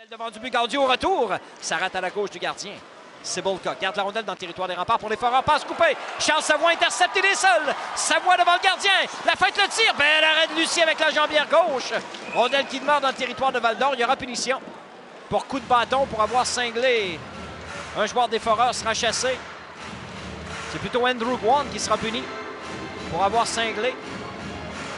Devant du but, Gaudio au retour. Ça rate à la gauche du gardien. Cibulka garde la rondelle dans le territoire des remparts pour les Foreurs. Passe coupée. Charles Savoie intercepte, il est seul. Savoie devant le gardien. La fête le tire. Bel arrêt de Lucie avec la jambière gauche. Rondelle qui demeure dans le territoire de Val-d'Or. Il y aura punition pour coup de bâton pour avoir cinglé. Un joueur des Foreurs sera chassé. C'est plutôt Andrew Guan qui sera puni pour avoir cinglé.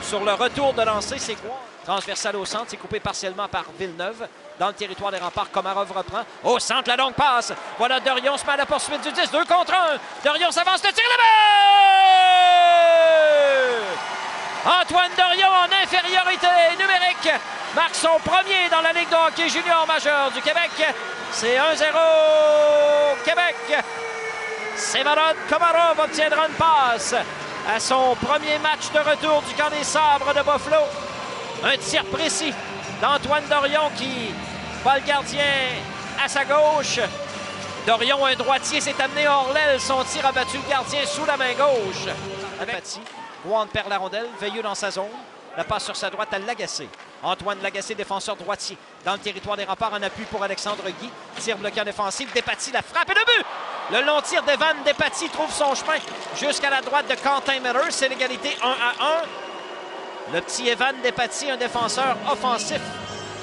Sur le retour de lancer, c'est quoi? Transversal au centre, c'est coupé partiellement par Villeneuve. Dans le territoire des remparts, Komarov reprend. Au centre, la longue passe. Voilà Dorion se met à la poursuite du 10. 2 contre 1. Dorion s'avance, le tir là-bas! Antoine Dorion en infériorité numérique marque son premier dans la Ligue de hockey junior majeur du Québec. C'est 1-0 Québec. Severod Komarov obtiendra une passe à son premier match de retour du camp des Sabres de Buffalo. Un tir précis d'Antoine Dorion qui bat le gardien à sa gauche. Dorion, un droitier, s'est amené hors l'aile. Son tir a battu le gardien sous la main gauche. Avec Guan perd la rondelle, Veilleux dans sa zone. La passe sur sa droite à Lagacé. Antoine Lagacé, défenseur droitier. Dans le territoire des remparts, en appui pour Alexandre Guy. Tir bloqué en défensive. Despatie, la frappe et le but! Le long tir d'Evan Despatie trouve son chemin jusqu'à la droite de Quentin Miller. C'est l'égalité 1-1. Le petit Evan Despatie, un défenseur offensif,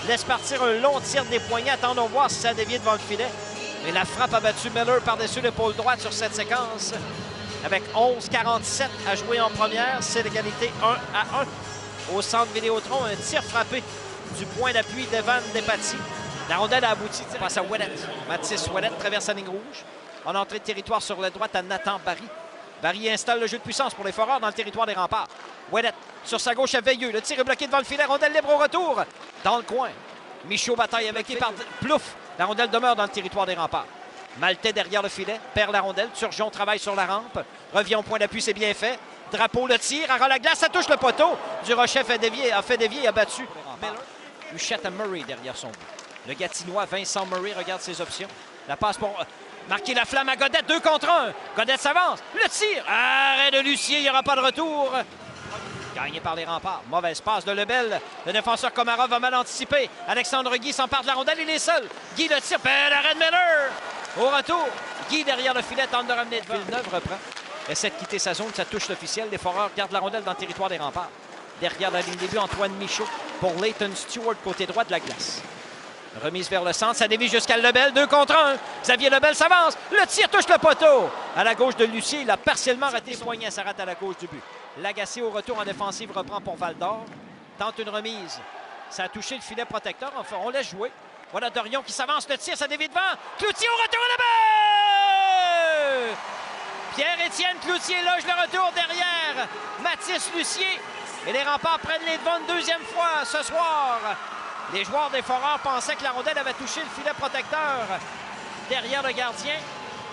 laisse partir un long tir des poignets. Attendons voir si ça dévie devant le filet. Mais la frappe a battu Miller par-dessus l'épaule droite sur cette séquence. Avec 11:47 à jouer en première, c'est l'égalité 1-1. Au centre Vidéotron, un tir frappé du point d'appui d'Evan Despatie. La rondelle a abouti. Passe à Ouellet. Mathis Ouellet traverse la ligne rouge. En entrée de territoire sur la droite à Nathan Barry. Barry installe le jeu de puissance pour les Foreurs dans le territoire des remparts. Ouellet sur sa gauche à Veilleux. Le tir est bloqué devant le filet. Rondelle libre au retour. Dans le coin. Michaud bataille avec par Plouf. La rondelle demeure dans le territoire des remparts. Maltais derrière le filet. Perd la rondelle. Turgeon travaille sur la rampe. Revient au point d'appui. C'est bien fait. Drapeau le tire. À la glace. Ça touche le poteau. Durocher a fait dévier et a battu. Huchette à Murray derrière son but. Le Gatinois Vincent Murray regarde ses options. La passe pour marquer la flamme à Godette. 2 contre 1. Godette s'avance. Le tir. Arrêt de Lucier. Il n'y aura pas de retour. Gagné par les remparts. Mauvaise passe de Lebel. Le défenseur Komarov va mal anticiper. Alexandre Guy s'empare de la rondelle. Il est seul. Guy le tire. Bel arrêt de Miller. Au retour, Guy derrière le filet tente de ramener. Villeneuve reprend. Essaie de quitter sa zone. Ça touche l'officiel. Les Foreurs gardent la rondelle dans le territoire des remparts. Derrière la ligne de début, Antoine Michaud pour Leighton Stewart, côté droit de la glace. Remise vers le centre. Ça dévie jusqu'à Lebel. 2 contre 1. Xavier Lebel s'avance. Le tir touche le poteau. À la gauche de Lucier, il a partiellement raté son poignet. Ça rate à la gauche du but. Lagacé au retour en défensive reprend pour Val-d'Or. Tente une remise. Ça a touché le filet protecteur. Enfin, on laisse jouer. Voilà Dorion qui s'avance. Le tir, ça dévie devant. Cloutier au retour là-bas! Pierre-Étienne Cloutier loge le retour derrière Mathis Lucier. Et les remparts prennent les devants une deuxième fois ce soir. Les joueurs des Foreurs pensaient que la rondelle avait touché le filet protecteur derrière le gardien.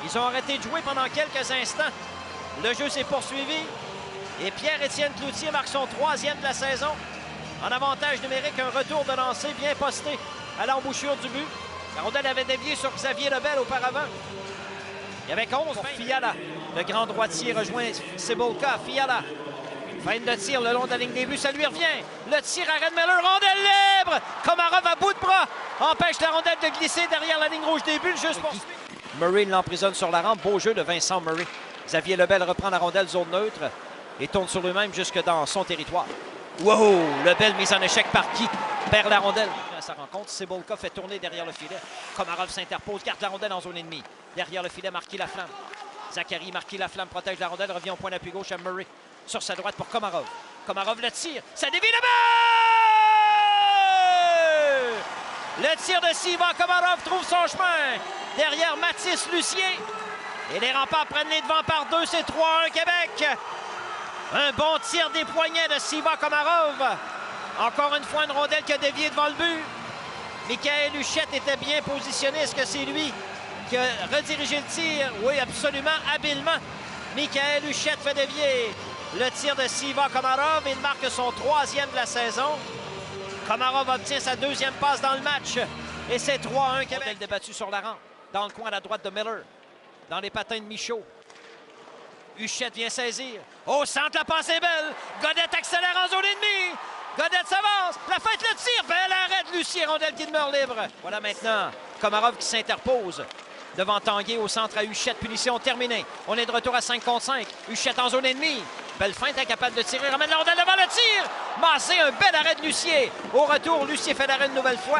Ils ont arrêté de jouer pendant quelques instants. Le jeu s'est poursuivi. Et Pierre-Étienne Cloutier marque son 3e de la saison. En avantage numérique, un retour de lancer bien posté à l'embouchure du but. La rondelle avait dévié sur Xavier Lebel auparavant. Il y avait 11 pour Fiala. Le grand droitier rejoint Cibulka. Fiala. Fin de tir le long de la ligne des buts. Ça lui revient. Le tir à Red Miller. Rondelle libre. Komarov à bout de bras. Empêche la rondelle de glisser derrière la ligne rouge des buts. Juste pour... Murray l'emprisonne sur la rampe. Beau jeu de Vincent Murray. Xavier Lebel reprend la rondelle zone neutre et tourne sur lui-même jusque dans son territoire. Wow! Lebel mise en échec par qui? Perd la rondelle. À sa rencontre, Cibulka fait tourner derrière le filet. Komarov s'interpose, garde la rondelle en zone ennemie. Derrière le filet, Marquis Laflamme. Zachary Marquis Laflamme protège la rondelle, revient au point d'appui gauche à Murray. Sur sa droite pour Komarov. Komarov le tire. Ça dévie là-bas! Le tir de Siva. Komarov trouve son chemin. Derrière Mathis Lucier. Et les remparts prennent les devants par 2. C'est 3-1 Québec. Un bon tir des poignets de Siva Komarov. Encore une fois, une rondelle qui a dévié devant le but. Michael Huchette était bien positionné. Est-ce que c'est lui qui a redirigé le tir? Oui, absolument, habilement. Michael Huchette fait dévier le tir de Siva Komarov. Il marque son 3e de la saison. Komarov obtient sa 2e passe dans le match. Et c'est 3-1 Québec. Débattu sur la rampe. Dans le coin à la droite de Miller. Dans les patins de Michaud. Huchette vient saisir. Au centre, la passe est belle. Godette accélère en zone ennemie. Godette s'avance. La fête le tire. Bel arrêt de Lucier. Rondelle qui demeure libre. Voilà maintenant Komarov qui s'interpose devant Tanguay au centre à Huchette. Punition terminée. On est de retour à 5 contre 5. Huchette en zone ennemie. Belle feinte, incapable de tirer. Ramène la rondelle devant le tir. Massé, un bel arrêt de Lucier. Au retour, Lucier fait l'arrêt une nouvelle fois.